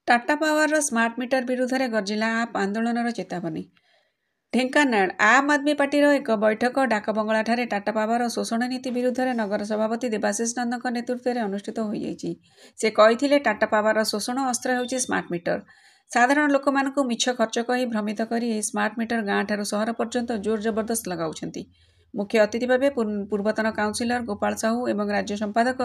Tata power smart meter विरुद्ध में गर्जिला आप आंदोलन चेतावनी। ढेंकानाल आम आदमी पार्टी एक बैठक डाकबंगला टाटा पावर शोषण नीति विरुद्ध में नगर सभापति देवाशीष नंद नेतृत्व में अनुष्ठित हो से कही टाटा पावर शोषण अस्त्र हो स्मार्ट मीटर। साधारण लोक मानक मिछ खर्च कही भ्रमित कर स्मार्ट मीटर गाँव ठारू सहर पर्यंत जोर जबरदस्त लगाउछंती। मुख्य अतिथि भाव पूर्वतन काउंसिलर गोपाल साहू एवं राज्य संपादक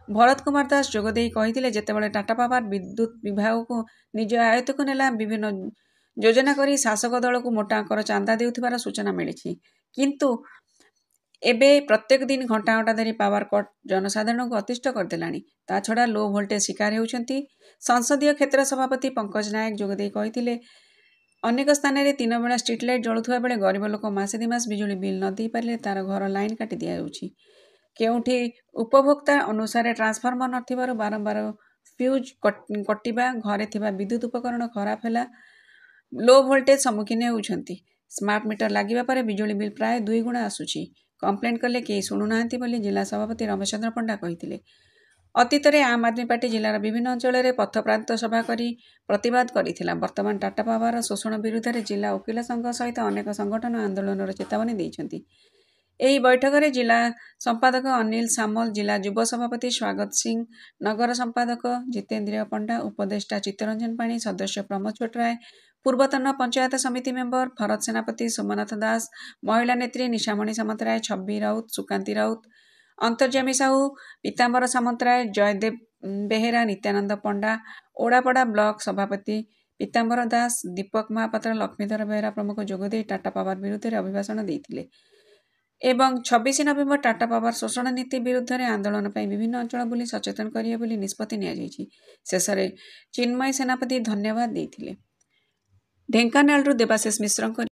भरत कुमार दास जोगदे कही जेतेबेले टाटा पावर विद्युत विभाग को निज आयत्त को नेला विभिन्न योजना करी शासक दल को मोटा अंकर चांदा देउथिबार सूचना मिली। किंतु एबे प्रत्येक दिन घंटा घंटा धरी पावर कट जनसाधारण को अतिष्ठ करदेलानी। ता छड़ा लो वोल्टेज शिकार होउछंती। संसदीय क्षेत्र सभापति पंकज नायक जोगदे कहिथिले अनेक स्थान में 3 बेला स्ट्रीट लाइट जलुवा बेले गरीब लोक मासे 2 मास बिजुली बिल न दे पारे तार घर लाइन काटी दिया जाउछि। केउठी उपभोक्ता अनुसार ट्रांसफार्मर नथिबारु बारंबार फ्यूज कटिबा घरे थिबा विद्युत उपकरण खराब हैला लो वोल्टेज सम्मुखीन होउछंती। स्मार्ट मीटर लागिबा परे बिजुली बिल प्राय 2 गुणा आसुछि। कंप्लेन कले केही सुनुनाहांती बोली जिला सभापति रमेशचंद्र पंडा कहिथिले। अतीत में आम आदमी पार्टी जिलार विभिन्न अंचल में पथप्रांत सभा करी प्रतिवाद करिथिला। वर्तमान टाटा पावर शोषण विरुद्ध में जिला वकील संघ सहित अनेक संगठन आंदोलन चेतावनी देइछंती। एही बैठक में जिला संपादक अनिल सामल, जिला युव सभापति स्वागत सिंह, नगर संपादक जितेंद्र पंडा, उपदेष्टा चित्तरंजन पाणी, सदस्य प्रमोद छोटराय, पूर्वतन पंचायत समिति मेंबर भरत सेनापति, सोमनाथ दास, महिला नेत्री निशामणि सामंतराय, छब्बी राउत, सुकांती राउत, अंतर्जामी साहू, पीताम्बर सामंतराय, जयदेव बेहेरा, नित्यानंद पंडा, ओडापड़ा ब्लॉक सभापति पीताम्बर दास, दीपक महापात्र, लक्ष्मीधर बेहेरा प्रमुख जोगदे टाटा पावर विरुद्ध में अभिभाषण देइथिले। एवं 26 नवेम्बर टाटा पावर शोषण नीति विरुद्ध में आंदोलन पर विभिन्न अंचल बुली सचेतन करिए बोली निष्पत्ति नियाଯାଇଛି। शेष में चिन्मय सेनापति धन्यवाद देइथिले। ढेंकानाल देवाशीष मिश्र।